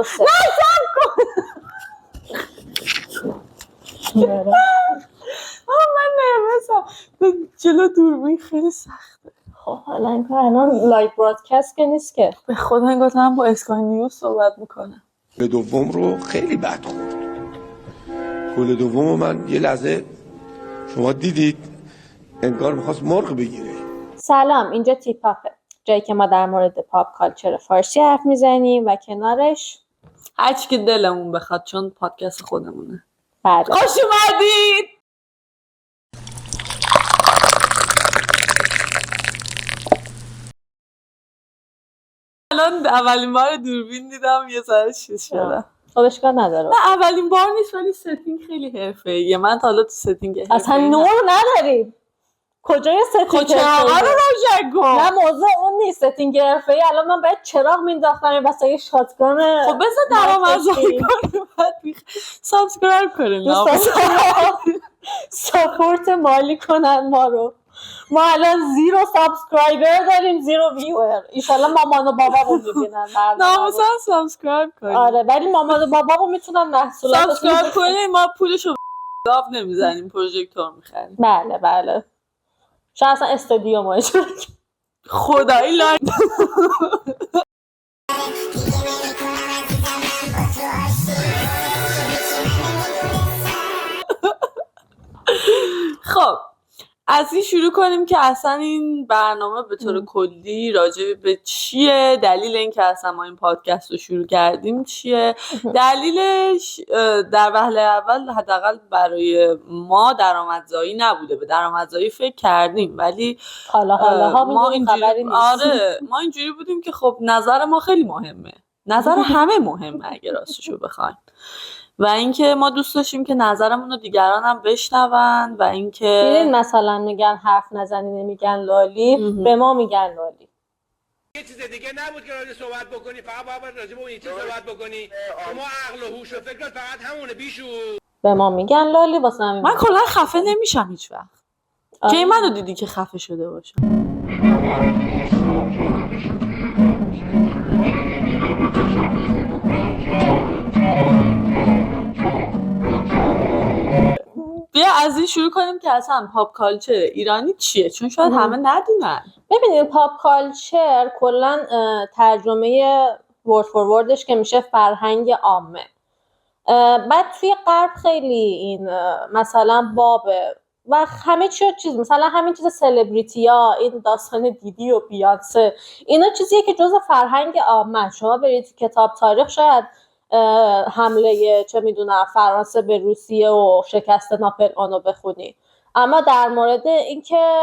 درسته. من نرمسم جلو دوربین خیلی سخته. خب حالا این کار الان لایو برادکست که نیست که. به خدا انگار هم با اسکای نیوز صحبت میکنم. گل دوم رو خیلی بد خورد. گل دوم رو من یه لحظه شما دیدید انگار میخواست مرغ بگیره. سلام، اینجا تیپاپه، جایی که ما در مورد پاپ کالچر فارسی حرف میزنیم و کنارش هرچی که دلمون بخواد، چون پادکست خودمونه. بله. خوش اومدید. الان اولین بار دوربین دیدم یه ذره چیز شدم. خب اشکال نداره. نه اولین بار نیست ولی ستینگ خیلی حرفه‌ایه. من تا حالا تو ستینگ حرفه‌ای اصلا نور نداریم. کجای ستینگ حرفه‌ای رو روشن کن. نه موضوع اون نیست. ستینگ حرفه‌ای الان من باید چراغ مینداختم واسه یه شاتگان. خب بذار درآمدزایی کنیم بعد سابسکرایب کنیم. ساپورت مالی کنن ما رو. ما الان 0 سابسکرایبر داریم، 0 ویور. ایشالله مامان و بابامون میبینن. ناموسن سابسکرایب کنیم. آره ولی مامان و بابامون میتونن محصولات سابسکرایب کنیم. ما پولشو داو نمیزنیم، پروژکتور میخریم. بله بله. شاید اصلا استودیو ما خدایی لایک. خب از این شروع کنیم که اصلا این برنامه به طور کلی راجع به چیه، دلیل این که اصلا ما این پادکست رو شروع کردیم چیه. دلیلش در وهله اول حداقل برای ما درآمدزایی نبوده. به درآمدزایی فکر کردیم ولی حالا ما اینجوری ما اینجوری بودیم که خب نظر ما خیلی مهمه، نظر همه مهمه اگه راستشو بخوایم، و اینکه ما دوست داشتیم که نظرمون رو دیگران هم بشنون و اینکه ببین مثلا میگن حرف نزنی نمیگن لالی، به ما میگن لالی. یه چیز دیگه نبود که راجع صحبت بکنی، فقط باید راجع به اون یه چیز صحبت بکنی. شما عقل و هوش و فکرت فقط همونه بیشو. به ما میگن لالی واسه همین. من کلا خفه نمیشم هیچ وقت. کی منو دیدی که خفه شده باشم؟ بیا از این شروع کنیم که اصلا پاپ کالچر ایرانی چیه، چون شاید همه ندونن. ببینید پاپ کالچر کلا ترجمه ورد فور وردش که میشه فرهنگ عامه. بعد توی غرب خیلی این مثلا بابه و همه چیز مثلا همین چیز سلبریتی ها، این داستان دیدی و بیانسه، اینا چیزیه که جزء فرهنگ عامه. شما برید تو کتاب تاریخ شاید حمله چه میدونم فرانسه به روسیه و شکست ناپلئون رو بخونی، اما در مورد اینکه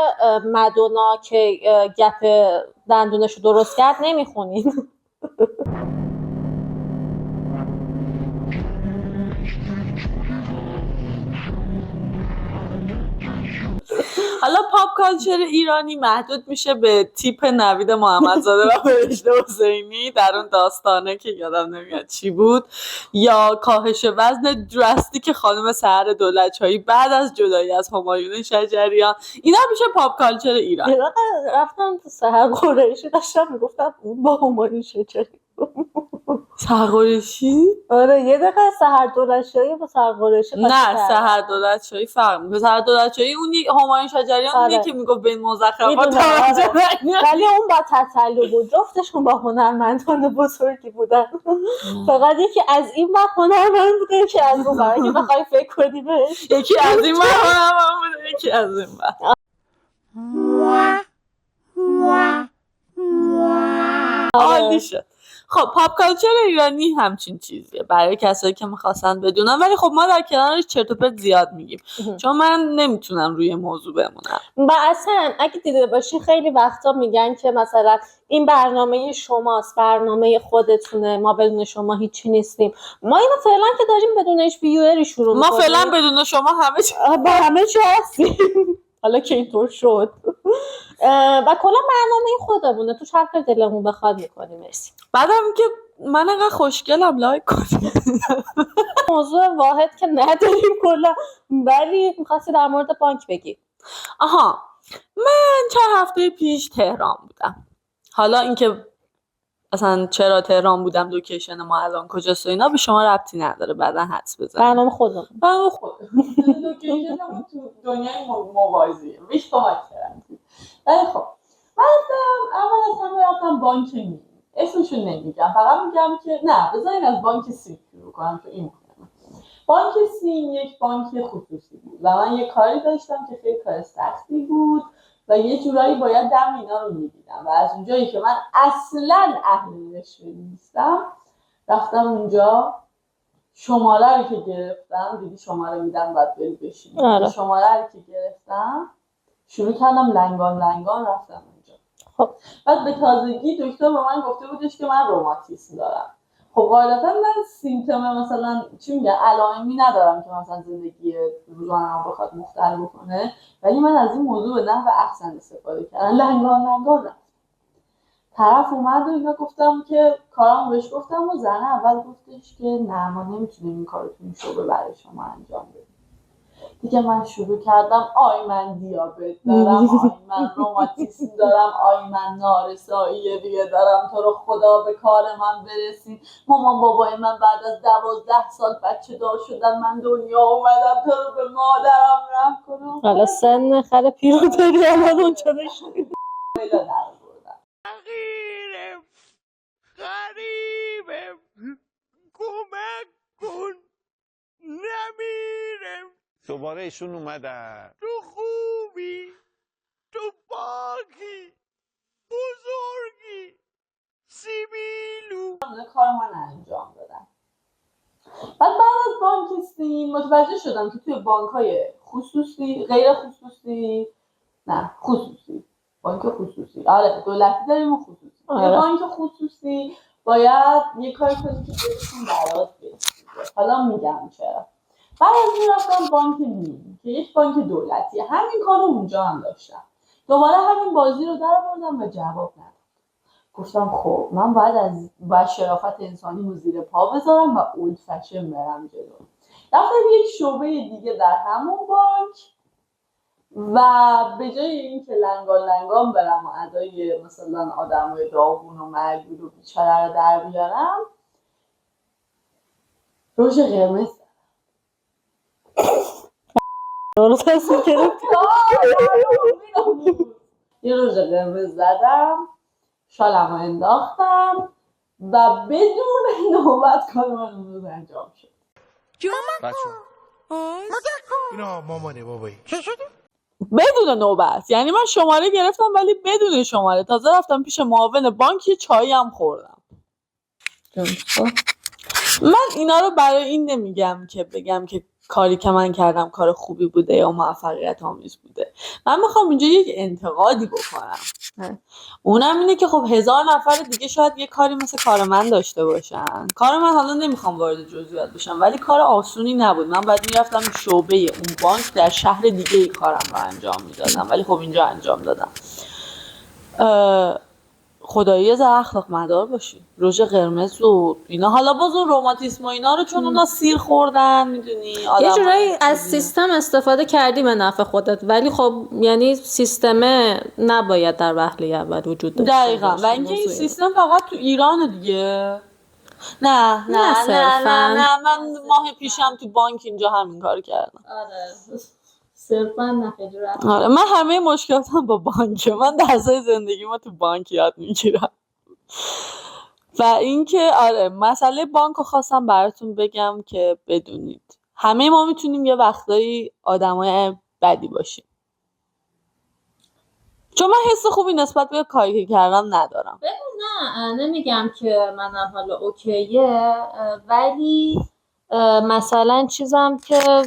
مدونا که گپ دندونش رو درست کرد نمیخونین. حالا پاپ کالچر ایرانی محدود میشه به تیپ نوید محمدزاده و فرشته حسینی در اون داستانه که یادم نمیاد چی بود، یا کاهش وزن درستیک خانم سحر دولت‌چایی بعد از جدایی از همایون شجریان. اینا میشه پاپ کالچر ایران. رفتم تو سحر قریشی داشتم میگفتم اون با همایون شجریان. سحر قریشی؟ آره یه دقیقه سحر دولت‌چایی با سحر قریشی. نه سحر دولت‌چایی فرق می‌کنه. سحر دولت‌چایی اون همایون شجریان اونی که میگفت بین مزخرفات ولی اون با تسلط بود، جفتشون با هنرمندان بزرگی بودن. فقط یکی از این وقت هنرمند بوده یکی از اون وقت که بخوای فکر کنی بهش. یکی از این وقت هنرمند بوده یکی از این وقت. عالی شد. خب پاپ کالچر ایرانی همچین چیزیه برای کسایی که میخواستن بدونن، ولی خب ما در کنارش چرت و پرت زیاد میگیم چون من نمیتونم روی موضوع بمونم. و اصلا اگه دیده باشی خیلی وقتا میگن که مثلا این برنامه شماست، برنامه خودتونه، ما بدون شما هیچی نیستیم. ما اینو فعلا که داریم بدون هیچ ویوری شروع میکنیم. ما فعلا بدون شما همه چی هستیم. حالا که اینطور شد و کلا برنامه خودمونه، تو هر کار دلمون بخواد میکنیم. مرسی. بعدم که من انقدر خوشگلم لایک کنید. موضوع واحد که نداریم کلا، ولی می‌خواستی در مورد بانک بگی. آها، من چند هفته پیش تهران بودم. حالا اینکه اصلا چرا تهران بودم لوکیشن ما الان کجاست و اینا به شما ربطی نداره، بعدا حدس بزنید. برنامه خودم لوکیشن ما تو دنیای موازیه میش کمک کردم. ولی خب من اول از همه رفتم بانک ملی، اسمشو نمیگم، فقط میگم که نه بذارین از بانک سین شروع کنم تو این مهمه. بانک سین یک بانک خصوصی بود و من یه کاری داشتم که خیلی کار سختی بود و یه جورایی باید دم اینا رو میدیدم و از اونجایی که من اصلا اهل رشوه نیستم رفتم اونجا، شماره رو که گرفتم، دیدی شماره میدن باید بری بشینی، آره. شماره رو که گرفتم شروع کردم لنگان رفتم اونجا. خب بعد به تازگی دکتر به من گفته بودش که من روماتیسم دارم. خب قاعدتا من سیمتوم مثلا چی میگن علائمی ندارم که مثلا زندگی روزانه‌ام بخواد مختل بکنه، ولی من از این موضوع به نحو احسن استفاده کردم. لنگان رفتم. طرف اومد و اینا گفتم که کارامو بهش گفتم و زن اول گفتش که نه ما نمیتونیم این کارو تو این شعبه برای شما انجام بدیم. دیگه من شروع کردم آی من دیابت دارم، آی من روماتیسم دارم، آی من نارسایی ریه دارم، تو رو خدا به کار من برسین. مامان بابای من بعد از 12 سال بچه دار شدن، من دنیا اومدم تو رو به مادرم رحم کنم. حالا سن خر پیرو داری الان اونجا نشید پیدا در بردم. فقیرم غریبم کمک کن نمیرم. دوباره ایشون اومدن. تو خوبی، تو پاکی، بزرگی، سیبیلو. کار من انجام دادم. بعد از بانک سین متوجه شدم که توی بانک‌های خصوصی، غیر خصوصی، نه خصوصی، بانک خصوصی، آره دولتی داریم و خصوصی. آره. یه بانک خصوصی باید یه کاری کنی که بهشون درآمد برسید. حالا میگم چرا. بعد از این رفتم بانک ملی که یک بانک دولتیه، همین کارو اونجا هم داشتم. دوباره همین بازی رو در آوردم و جواب نداد. گفتم خب من باید شرافت انسانی رو زیر پا بذارم و اولد فشن برم جلو. رفتم یک شعبه دیگه در همون بانک و به جای اینکه لنگان برم و ادای مثلا آدمای داغون و مجبور و بیچاره رو در بیارم، رژ قرمز یه رژ قرمز زدم، شالمو انداختم و بدون نوبت کار من امروز انجام شد. اینا مامانه بابایی. بدون نوبت، یعنی من شماره گرفتم ولی بدون شماره. تازه رفتم پیش معاون بانک، چایی هم خوردم. من اینا رو برای این نمیگم که بگم که کاری که من کردم کار خوبی بوده یا موفقیت آمیز بوده. من میخوام اینجا یک انتقادی بکنم. اونم اینه که خب 1000 نفر دیگه شاید یه کاری مثل کار من داشته باشن. کار من حالا نمیخوام وارد جزئیات بشم ولی کار آسونی نبود. من باید میرفتم شعبه اون بانک در شهر دیگه ای کارم رو انجام میدادم ولی خب اینجا انجام دادم. خدایی از اخلاق مدار باشی. رژ قرمز و اینا، حالا باز اون روماتیسم و اینا رو چون اونا سیر خوردن میدونی یه جورایی از سیستم استفاده کردی به نفع خودت، ولی خب یعنی سیستم نباید در وهله اول وجود داشته باشه. دقیقاً. و اینکه این سیستم فقط تو ایران دیگه. نه من ماه پیشم تو بانک اینجا همین کار کردم. آره صرفا نخجرت. آره من همه مشکلاتم با بانکه. من درسای زندگی ما تو بانک یاد میگیرم. و اینکه آره مسئله بانکو خواستم براتون بگم که بدونید همه ما میتونیم یه وقتایی آدمای بدی باشیم. چون من حس خوبی نسبت به کاری که کردم ندارم. نه نمیگم که منم حالا اوکیه، ولی مثلا چیزم که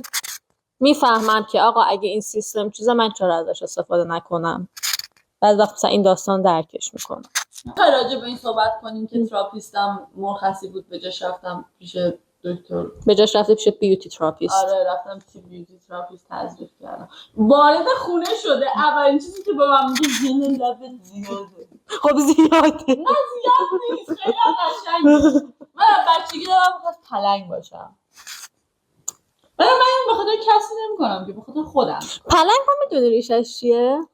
میفهمم که آقا اگه این سیستم چیزه من چرا ازش استفاده نکنم. بعضی وقت مثلا این داستان درکش میکنم. راجع به این صحبت کنیم که تراپیستم مرخصی بود، به جاش رفتم پیش دکتر. به جاش رفته پیش بیوتی تراپیست. آره رفتم پیش بیوتی تراپیست تزریق کردم. وارد خونه شده اولین چیزی که به من میگه زین لبت زیاده. خب زیاده. نه زیاد نیست، خیلی قشنگه. من بچگی دارم میخواد پلنگ باشم. من به خاطر کسی نمیکنم که به خاطر خودم. پلنگ هم میدونی ریشش چیه؟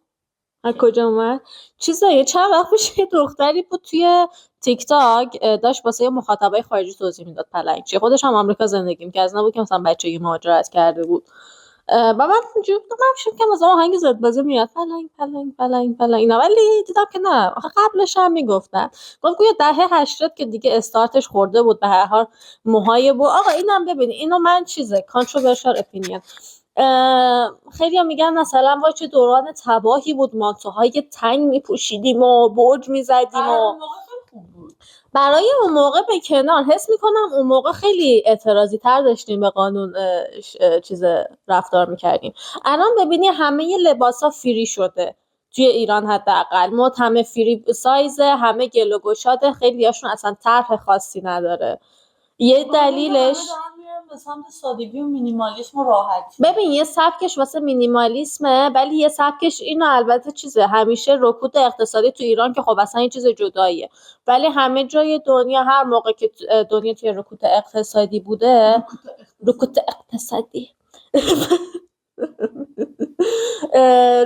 از کجا اومد؟ چیزایه چند وقت پیش یه دختری بود توی تیک تاک داشت واسه مخاطبای خارجی توضیح میداد پلنگ چیه. خودش هم آمریکا زندگی می‌کرد، از نبود که مثلا بچگی مهاجرت کرده بود. و من اونجوری بودم، من فکر کنم مثلا آهنگ زد بازه میاد پلنگ پلنگ پلنگ پلنگ اینا، ولی دیدم که نه، آخه قبلش هم میگفتن. گفت گویا دهه 80 که دیگه استارتش خورده بود، به هر حال موهای بود. آقا اینم ببین، اینو من چیزه کانتروورشال اپینین، خیلی میگن مثلا وای چه دوران تباهی بود، مانتوهای تنگ میپوشیدیم و برج میزدیم و برای اون موقع به کنار. حس میکنم اون موقع خیلی اعتراضی تر داشتیم به قانون چیز رفتار میکردیم. الان ببینی همه لباسا فری شده توی ایران، حداقل مد همه فری سایزه، همه گل و گشاده، خیلی هاشون اصلا طرح خاصی نداره. یه دلیلش به سمت سادگی و مینیمالیسم و راحتی. ببین یه سبکش واسه مینیمالیسمه، ولی یه سبکش اینو البته چیزه، همیشه رکود اقتصادی تو ایران که خب اصلا یه چیز جداییه، ولی همه جای دنیا هر موقع که دنیا توی رکود اقتصادی بوده، رکود اقتصادی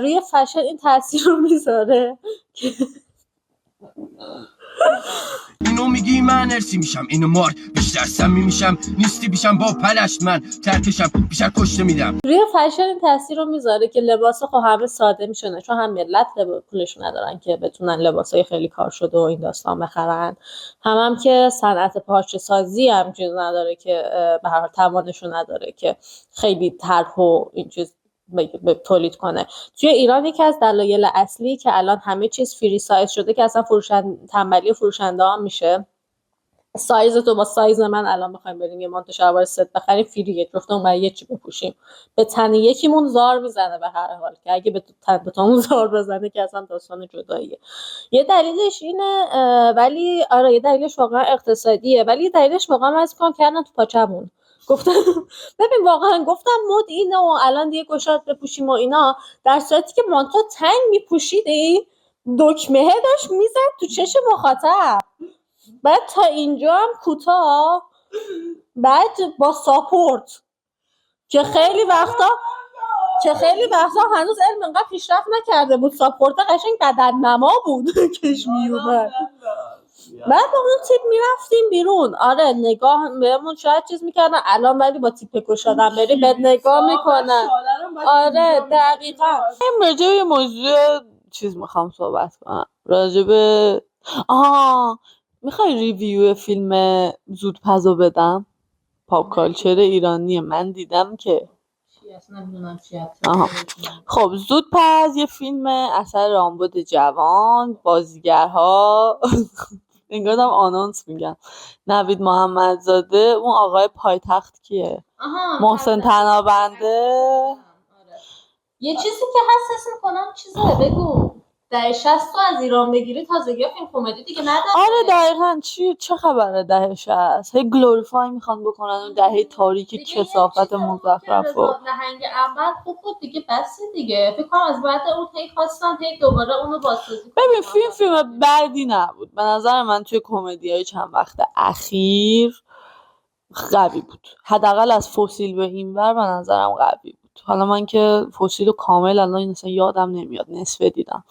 روی فشن این تاثیر رو میذاره. اینو میگی من ارسی میشم، اینو مار بیشتر سمی میشم، نیستی بیشم با پلشت من ترکشم بیشتر کشته میدم. روی فشن این تاثیر رو میذاره که لباس خب همه ساده میشونه، چون هم ملت پولشون ندارن که بتونن لباسای خیلی کار شده و این داستان بخرن، هم که صنعت پارچه سازی هم چیز نداره که به هر حال توانشون نداره که خیلی طرح و این چیز تولید کنه. توی ایران یکی از دلایل اصلی که الان همه چیز فری سایز شده که اصلا تنبلی فروشنده ها میشه، سایز تو با سایز من الان بخوایم بریم یه مانتو شلوار ست بخریم فریه، گفتم برای یه چی بپوشیم، به تن یکیمون زار میزنه به هر حال، که اگه به تامون زار بزنه که اصلا داستان جداییه. یه دلیلش اینه، ولی آره یه دلیلش واقعا اقتصادیه، ولی یه دلیلش واقعا از کار کردن تو پاچمون. گفتم ببین واقعا گفتم مد اینه و الان دیگه گشاد بپوشیم و اینا، در صورتی که مانتو تنگ میپوشیدی دکمه داشت میزد تو چش مخاطب، بعد تا اینجا هم کوتاه، بعد با ساپورت که خیلی وقتا هنوز علم انقدر پیشرفت نکرده بود، ساپورت قشنگ بدن نما بود کش میومد. بعد با اون تیپ میرفتیم بیرون. آره نگاه بهمون شاید چیز میکردن الان، ولی با تیپ کشادن بری بهت نگاه میکنن. آره دقیقا. راجع به موضوع چیز میخوام صحبت کنم، راجع به میخوای ریویو فیلم زودپزو بدم؟ پاپ کالچر ایرانی من دیدم که خب زودپز یه فیلم اثر رامبد جوان، بازیگرها انگارم آنونس میگم، نوید محمدزاده، اون آقای پایتخت کیه؟ محسن تنابنده. یه چیزی که حساس میکنم چیزه بگو دهه 60 تو از ایران بگیری تازگی فیلم کمدی دیگه نداره. آره دقیقاً چه خبره دهه 60 هی گلوریفای میخوان بکنن اون دهه تاریک کثافت مزخرف و نهنگ عنبر خوب بود دیگه، بس دیگه فکر کنم از بعد اون هی خواستن هی دوباره اونو بازسازی کنن. ببین فیلم بعدی نبود به نظر من، توی کمدیای چند وقت اخیر قوی بود، حداقل از فسیل به این ور به نظرم قوی بود. حالا من که فسیل رو کامل الان اصلا یادم نمیاد، نصفه دیدم،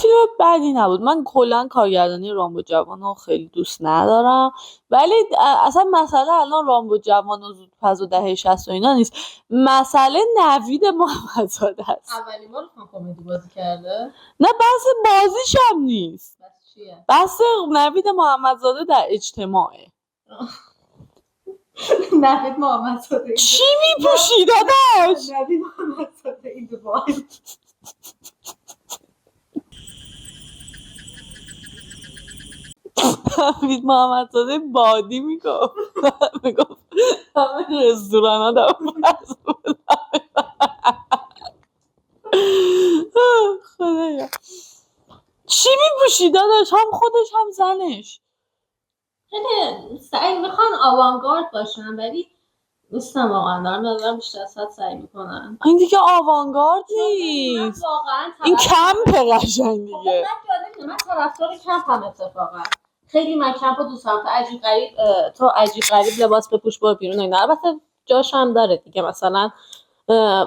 فیلم بعدی نبود. من کلا کارگردانی رامبو جوان رو خیلی دوست ندارم، ولی اصلا مسئله الان رامبو جوان و زودپز و دهه 60 و اینا نیست، مسئله نوید محمدزاده است. اولین بار کمدی بازی کرده؟ نه بحث بازیش هم نیست، بس چیه؟ بحث نوید محمدزاده در اجتماعه. نوید محمدزاده چی میپوشی داداش؟ نوید محمدزاده این دوباره نوید محمدزاده بادی میگفت همه رستوران ها در بحث بود. خدایا چی میپوشی داداش؟ هم خودش هم زنش خیلی سعی میخوان آوانگارد باشن، ولی نیستم واقعا، دارم نظرم بیشتر از حد سعی میکنن. این دیگه آوانگارد نیست، این کمپ قشنگ دیگه. من طرفدار کمپ هم اتفاقا، خیلی من کمپ رو دوست دارم. تو عجیب غریب لباس بپوش برو بیرون اینا، البته جاش هم داره دیگه. مثلا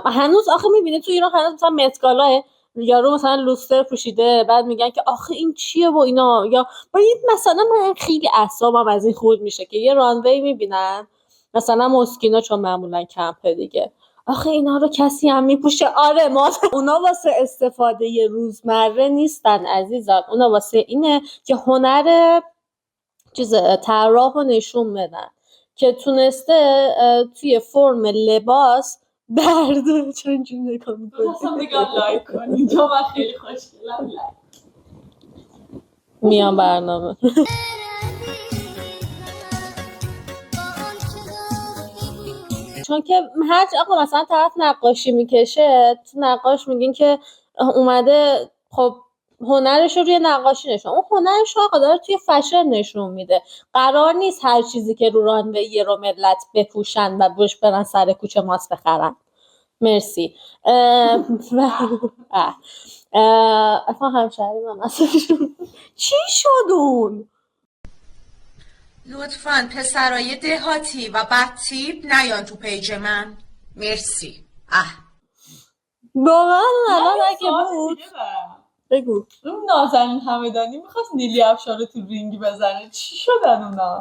هنوز آخه میبینی تو ایران هنوز مثلا متگالاه یارو مثلا لوستر پوشیده، بعد میگن که آخه این چیه و اینا، یا باید مثلا من خیلی اعصابم از این خورد میشه که یه رانوی میبینن مثلا مسکینا، چون معمولا کمپه دیگه، آخه اینا رو کسی هم میپوشه. آره ما اونا واسه استفاده ی روزمره نیستن عزیزان، اونا واسه اینه که هنر طراح رو نشون بدن که تونسته توی فرم لباس برده. چون اینجوری نگاه میکنی خواستم بگم لایک کنی، چون من خیلی خوشگلم. لایک میام برنامه. چون که هر آقا مثلا طرف نقاشی میکشه، تو نقاش میگین که اومده خب هنرش رو روی نقاشی نشون، اون هنرش رو آقا داره توی فشن نشون میده. قرار نیست هر چیزی که رو رانوی رو ملت بپوشن و بوش برن سر کوچه ماست بخرن. مرسی. اصلا همشهری من اصلشون چی شد اون؟ لطفاً پسرای دهاتی و بدتیپ نیان تو پیج من. مرسی. واقعا الان اگه بود بگو. اون نازنین همدانی میخواست نیلی افشار رو تو رینگ بزنه، چی شدن اونا؟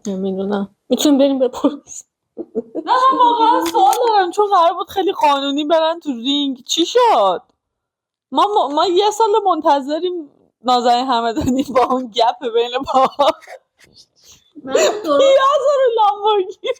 نمیدونم، میتونیم بریم بپرس. نه من واقعا سوال دارم، چون قرار بود خیلی قانونی برن تو رینگ، چی شد؟ ما یه سال منتظریم نازنین همدانی با اون گپ بین پا پیاز رو لامبورگینی.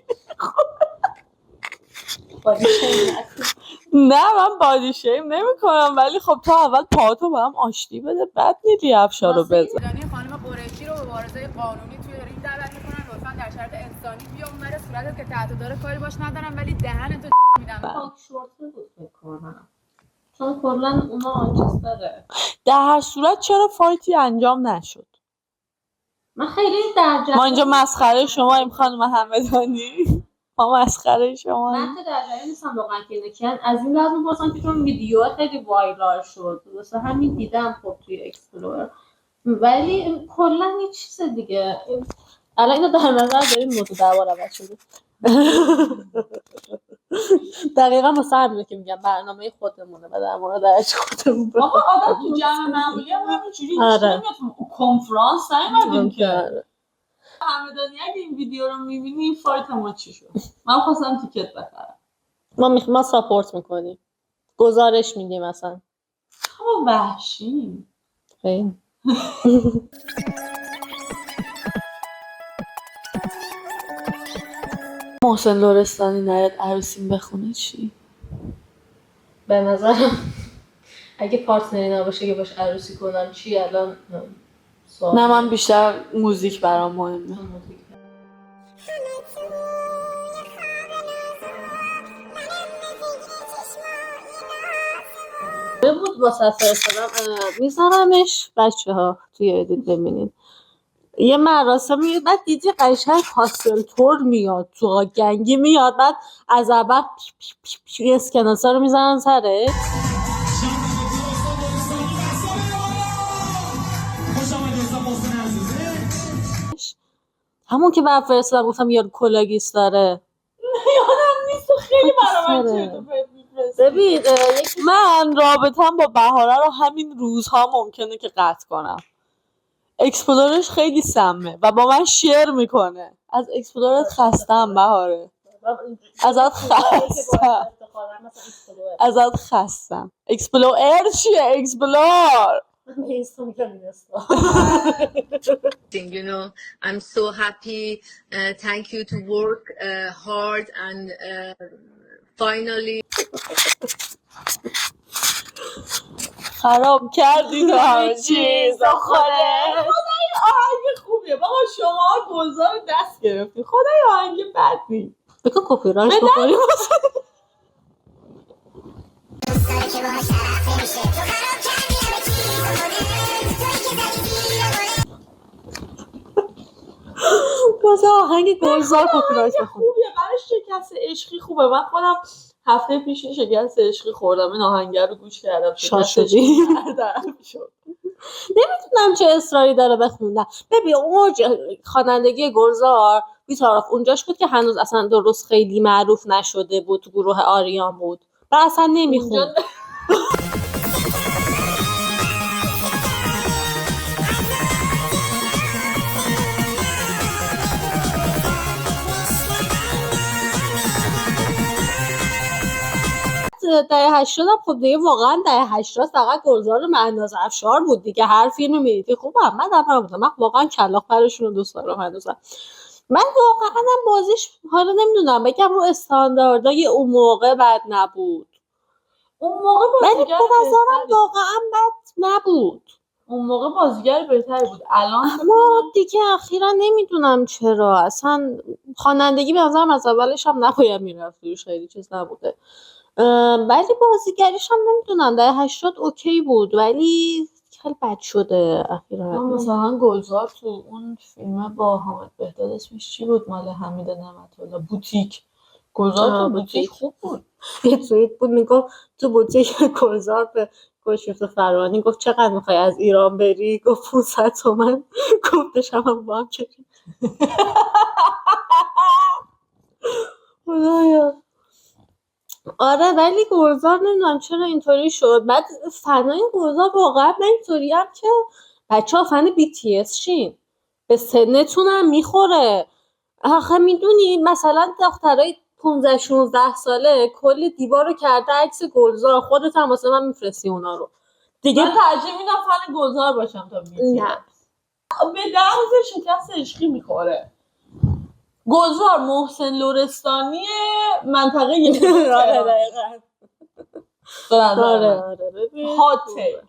نه من بادی شیم نمی کنم، ولی خب تا اول پاهاتو با هم آشتی بده بعد نیلی افشار رو بزن. خانم قریشی رو به مبارزه قانونی توی رینگ دعوت میکنن، لطفا در شرط انسانی بیا اونور صورتت که تحت داره کاری باش ندارم، ولی دهنتو میدم. پاک شورت بود میکنم، چون کلا اونا آنچست داره. در هر صورت چرا فایتی انجام نشد؟ من خیلی در ما اینجا مسخره شما این خانم همدانی، ما مسخره شما. من حتی در جریان نیستم واقعا که اینه که از این لازم می‌پرسم که چون ویدیو خیلی وایرال شد واسه همین دیدم خب توی اکسپلور، ولی کلا یه چیز دیگه. الان اینو در نظر داریم موضوع دعوا عوض شده. دقیقا واسه همینه که میگم برنامه خودمونه و در مورد درج خودمون. آقا آدم تو جمع معمولی هم همینجوری نمیاد کنفرانس نیومدیم که. همدانی اگه این ویدیو رو میبینی این فایت ما چی شد؟ من خواستم تیکت بخرم. ما ساپورت میکنیم، گزارش میدیم اصلا. ما وحشی خیلی. محسن لرستانی نیاد عروسیم بخونه چی؟ به نظرم اگه پارتنری نباشه که باش عروسی کنن چی الان سوال. نه من بیشتر موزیک برام مهمه. بود واسه فرستادم میذارمش بچه ها توی ادیت ببینین. یه مراسمی بعد دیدی قشنگ پاستل تور میاد تو گنگی میاد، بعد از اول اسکناسا رو میزنن سره. همون که بعد فرستادم گفتم یارو کلاگیس داره. یادم نیست و خیلی برام چرت و پرت میفرستی. ببین من رابطم با بهاره رو همین روزها ممکنه که قطع کنم. اکسپلورش خیلی سمه و با من شیر میکنه. از اکسپلورت خستم بهاره. ازت خستم. اکسپلور چیه؟ اکسپلور. You know, I'm so happy. Thank you to work hard and finally. خراب کردی تو همه چیز خودت. خدای آهنگ خوبیه بابا، شما گلزار دست گرفتی. خدای آهنگ بد نیست. بکن کپی رایت بخوریم. واسه آهنگ گلزار کپی رایت بخوریم. خوبیه برای شکست عشقی خوبه. من خودم هفته پیش شکست عشقی خوردم، این آهنگه رو گوش کردم. شاشدی. نمیتونم چه اصراری داره بخوندم. ببین اوج خوانندگی گلزار بی‌طرف اونجاش بود که هنوز اصلا درست خیلی معروف نشده بود، تو گروه آریان بود و اصلا نمیخوند. دهه 80 هم خب دیگه واقعا دهه 80 فقط گلزار مهناز افشار بود دیگه. هر فیلم میدیدی خوب محمد هم بودم. من واقعا کلاغ پرشون رو دوست دارم هنوزم. من واقعا هم بازیش حالا نمیدونم بگم رو استانداردهای اون موقع بد نبود، اون موقع ولی بازیگر به نظرم بهتری واقعا بد نبود. اون موقع بازیگر بهتری بود. الان اما دیگه اخیرا نمیدونم چرا اصلا خوانندگی به نظرم از اولش هم نباید میرفت روش، خیلی چیز نبوده. ولی بازیگریش هم نمیدونم در 80 اوکی بود ولی خیلی بد شده اخیرا. مثلا گلزار تو اون فیلم با حامد بهداد اسمش چی بود مال حمید نعمت‌الله، بوتیک. گلزار تو بوتیک خوب بود. یه توییت بود میگفت تو بوتیک گلزار به گلشفت فرانی گفت چقدر میخوای از ایران بری؟ گفت 500 تومن. گفتش هم با هم کریم. خدایا. آره ولی گلزار نمیدونم چرا اینطوری شد. بعد فنای گلزار واقعا من اینطوری هم که بچه ها فن BTS شین، به سنتون هم میخوره. آخه میدونی مثلا دخترای 15-16 ساله کل دیوار رو کرده عکس گلزار، خودت هم واسه من میفرستی اونا رو دیگه. من ترجیح میدم فن گلزار باشم تا BTS. نه به درز شکست عشقی میخوره. گلزار محسن لرستانی منطقه یک. آره هاته.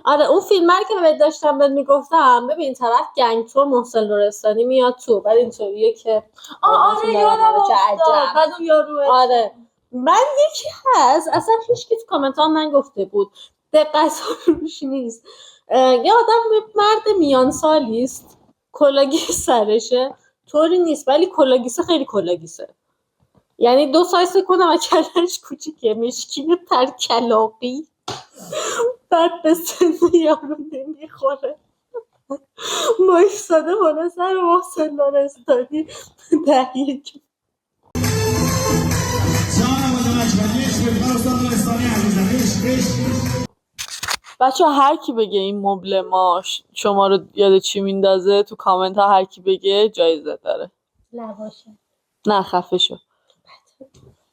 آره اون فیلم که بهت داشتم بهت میگفتم ببین طرف گنگتور محسن لرستانی میاد تو بعد اینطوریه که آره یادم افتاد. بعد اون یارو آره من یکی هست اصلا هیچ کی تو کامنت ها نگفته بود دقت روش نیست. یه آدم مرد میان سالیست کلاگی سرشه طوری نیست ولی کلاگیسه خیلی کلاگیسه، یعنی 2 سایز کنم و کلش کوچیکه مشکین تر کلاقی بعد به سن یارو نمیخوره مایستاده بالا سر محسن لرستانی دهیک. بچه هر کی بگه این مبل ما شما رو یاد چی میندازه تو کامنت ها هر کی بگه جایزه داره. لباشه نه خفه شو.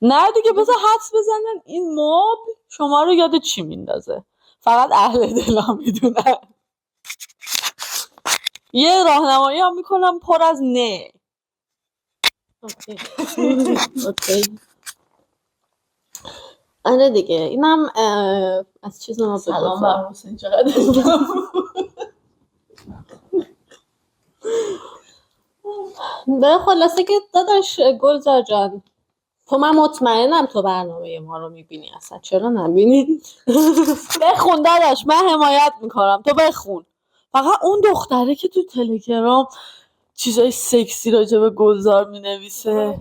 نه دیگه بذار حدس بزنن این مبل شما رو یاد چی میندازه. فقط اهل دلا میدونن. یه راهنمایی هم میکنم پر از نه. اوکی. آره دیگه اینم از چیز ما سلام بر حسین چقدر به خلاصه که داداش گلزار جان تو من مطمئنم تو برنامه ما رو میبینی اصلا چرا نبینی؟ بخون داداش من حمایت میکنم تو بخون. فقط اون دختره که تو تلگرام چیزای سکسی راجع به گلزار مینویسه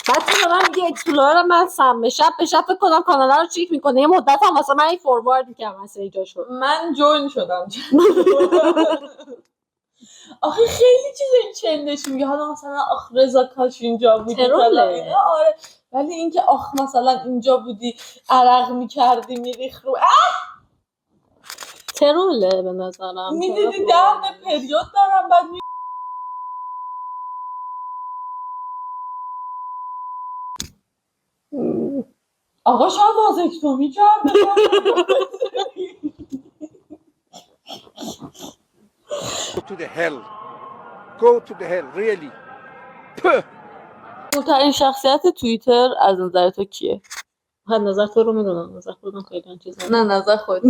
بعد تو به من میگه اکسپلور من سم به شب فکر کنم کانال رو چیک میکنه یه مدت هم واسه من این فوروارد میکنم واسه ایجاشو من جوین شدم. آخه خیلی چیزای چندش میگه حالا مثلا آخ رضا کاش اینجا بودی تروله. آره ولی اینکه آخ مثلا اینجا بودی عرق میکردی میریخ رو تروله به نظرم میدیدی درد پریود دارم بعد آقا شاید وازکتومی کرده. Go to the hell. Go to the hell, really. مهمترین شخصیت توییتر از نظر تو کیه؟ از نظر تو رو میدونم نظر خودم خیلی چیز نه نظر خود.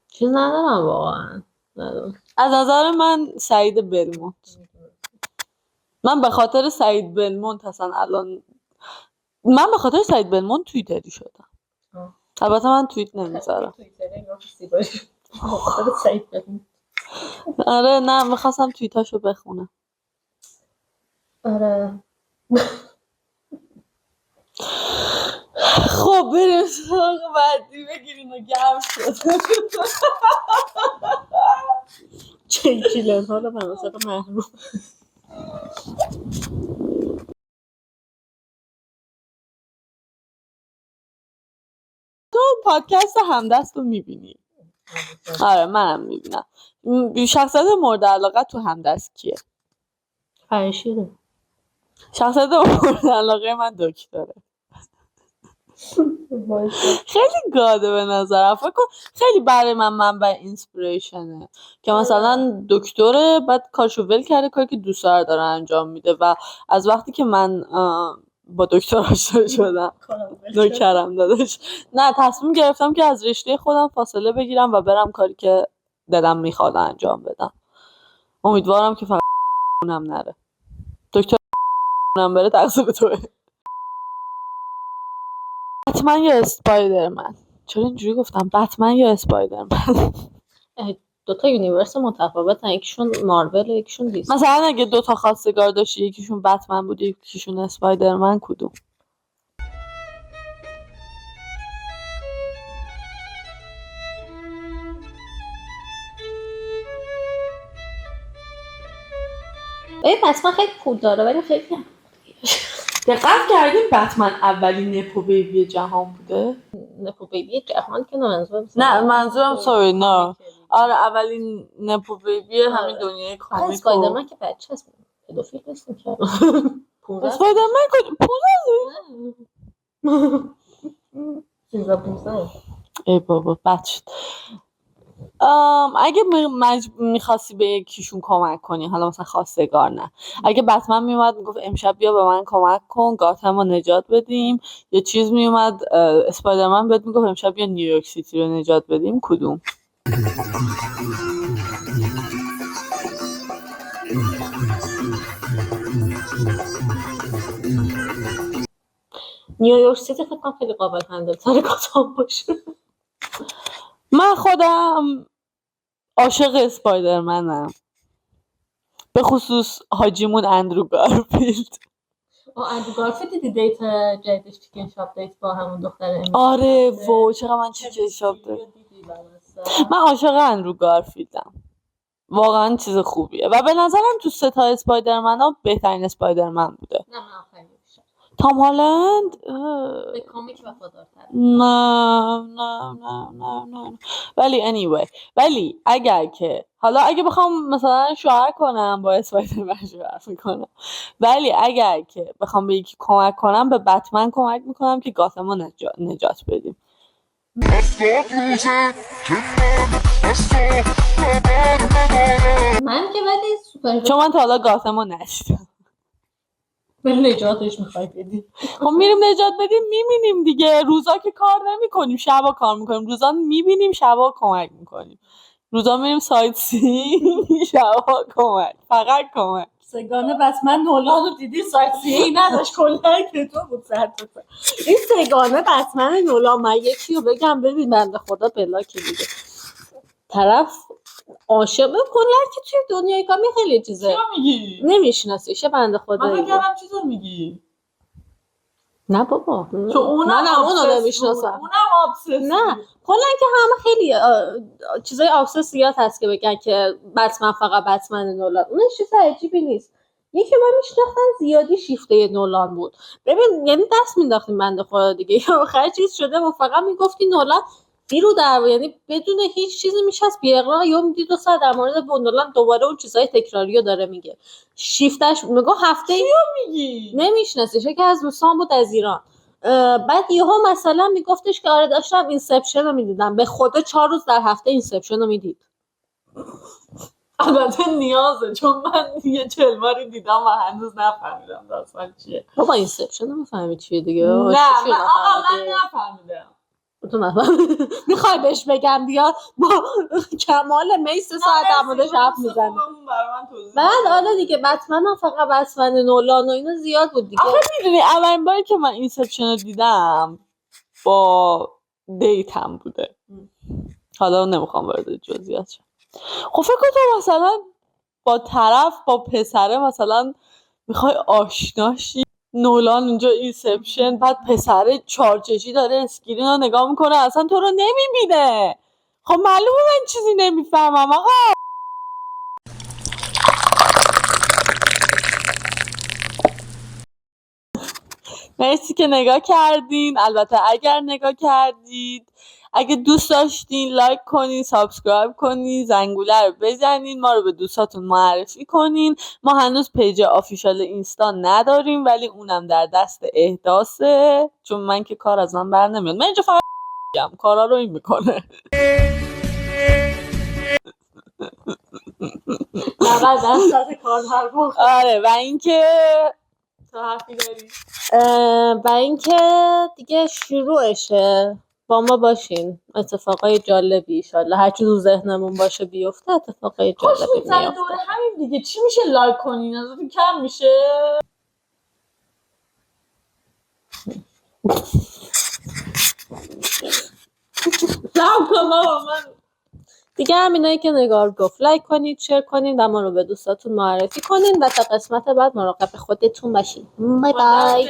چیز ندارم واقعا ندارم. از نظر من سعید بلمونت. من به خاطر سعید بلمونت اصلا الان من به خاطر سعید بلمونت توییتری شدم. البته من توییت نمیذارم. آره نه میخواستم توییتاشو بخونم. آره خب بریم سراغ بعدی بگیریم و گرم شد. چه کیلن حالا مناطق محروم. تو پادکست همدست رو میبینی؟ آره منم میبینم. شخصیت مورد علاقه تو همدست کیه؟ فرشیده. شخصیت مورد علاقه من دکتره. خیلی گاده به نظرم. فکر کن خیلی برای من منبع اینسپیریشنه که مثلا دکتره، بعد کارشو ول کرده، کاری که دوست داره انجام میده و از وقتی که من با دکتر آشنا شدم نوکرم داداش، نه تصمیم گرفتم که از رشته خودم فاصله بگیرم و برم کاری که دلم میخواد انجام بدم. امیدوارم که فقط اونم نره. دکتر اونم بره تقصیر توه. بتمن یا اسپایدرمن؟ چرا اینجوری گفتم؟ بتمن یا اسپایدرمن؟ دوتا یونیورس متفاوتن، یکیشون مارول یکیشون دیسی. مثلا اگه دوتا خواستگار داشتی، یکیشون بتمن بود یکیشون اسپایدرمن، کدوم؟ بتمن خیلی پول داره ولی خیلی دقت کردیم بتمن اولین نپو بیبی جهان بوده؟ نپو بیبی جهان که نه منظورم سوری نه. آره اولین نپو بیبی همین دنیای کامیک. اسپایدرمن که بچه هست، پدوفیل نیست که. اسپایدرمن کجا 15 ای بابا بچه. اگه میخواستی به یکیشون کمک کنی، حالا مثلا خواستگار نه، اگه بتمن میومد میگفت امشب بیا به من کمک کن گاتم رو نجات بدیم، یه چیز میومد اسپایدرمن بهت میگفت امشب بیا نیویورک سیتی رو نجات بدیم، کدوم؟ نیویورک سیتی فکر کنم خیلی قابل هندل تر گاتام باشه. من خودم عاشق اسپایدرمنم، به خصوص حاجیمون اندرو گارفیلد. اندرو گارفیلد دیدی دیت جدیدش چیکن شاپ دیت با همون دختر آره وو چقدر من چیکن شاپ دیت. من عاشق اندرو گارفیلدم، واقعا چیز خوبیه و به نظرم تو سه تا اسپایدرمن ها بهترین اسپایدرمن بوده. نه من آخرین بیشتر تام هالند به کامیک وفادارتر. نه ولی anyway، ولی اگر که حالا اگه بخوام مثلا شوهر کنم با اسپایدرمن شوهر میکنم، ولی اگر که بخوام به یکی کمک کنم به بتمن کمک میکنم که گاتم رو نجات بدیم. من که ولی سوپر چون من تا حالا گاتم رو نشیدم. به نجاتش میخوای بدی؟ خب میریم نجات بدیم، میبینیم دیگه. روزا که کار نمیکنیم، شبا کار میکنیم. روزا میبینیم، شبا کمک میکنیم. روزا میریم سایت سینگ، شبا کمک، فقط کمک. سگانه بتمن نولان رو دیدی؟ سایت سینگ نداشت کلا که تو بود سر تو این سگانه بتمن نولان. من یکی رو بگم ببین بنده خدا بلاکی دیگه طرف عاشق کلا که توی دنیای کامی خیلی چیزه. چرا میگی؟ نمیشناسیشه بنده خدا. من بگم چیزو میگی؟ نه بابا تو اونم اونو نمیشناسم. اونم آبسس. نه کلا که همه خیلی چیزای آبسس زیاد هست که بگن که بتمن فقط بتمن نولان. اون چیز عجیبی نیست. یکی من میشناختم زیادی شیفته نولان بود. ببین یعنی دست مینداختیم بنده خدا دیگه. آخر چیز شده و فقط میگفتی نولان بیرو در، یعنی بدون هیچ چیزی میشست بی اقرار یا میدید 2 ساعت در مورد نولان دوباره اون چیزای تکراریو داره میگه. شیفتش میگه هفته میگی نمیشناسیش، یکی از دوستان بود از ایران. بعد یهو مثلا میگفتش که آره داشتم اینسپشن رو میدیدم، به خدا 4 روز در هفته اینسپشن رو میدید. البته نیازه، چون من یه 40 باری دیدم و هنوز نفهمیدم داستان چیه. بابا اینسپشن رو میفهمی چیه دیگه؟ نه من نفهمیدم. تو نفهمیدم. میخوای بهش بگم بیا با کمال می 3 ساعت در موردش حرف میزنه. بعد آره دیگه بتمن هم فقط بتمن نولان و اینا زیاد بود دیگه. آخه میدونی اولین باری که من اینسپشن رو دیدم با دیتم بوده. حالا نمیخوام وارد جزئیات شم. خب فکر کنم مثلا با طرف با پسره مثلا میخوای آشناشی، نولان اونجا اینسپشن، بعد پسره چارچشی داره اسکرین رو نگاه میکنه اصلا تو رو نمیبینه. خب معلومه من چیزی نمیفهمم آقا. مرسی که نگاه کردین. البته اگر نگاه کردید اگه دوست داشتین لایک کنین، سابسکرایب کنین، زنگوله رو بزنین، ما رو به دوستاتون معرفی کنین. ما هنوز پیج آفیشال اینستا نداریم ولی اونم در دست احداثه، چون من که کار از من بر نمیاد. من اینجا فقط کارا رو این میکنه. آره و اینکه تو حرفی داری؟ و اینکه دیگه شروعشه، با ما باشین، اتفاقای جالبی ایشالله هرچی تو ذهنمون باشه بیفته، اتفاقای خوش جالبی می‌گذره میفته. دوره همین دیگه. چی میشه لایک کنین؟ ازتون کم میشه؟ جمع کن بابا من دیگه همینایی که نگار گفت، لایک کنید، شیر کنید و ما رو به دوستاتون معرفی کنید و تا قسمت بعد مراقب خودتون باشین. بای بای. خداحافظ.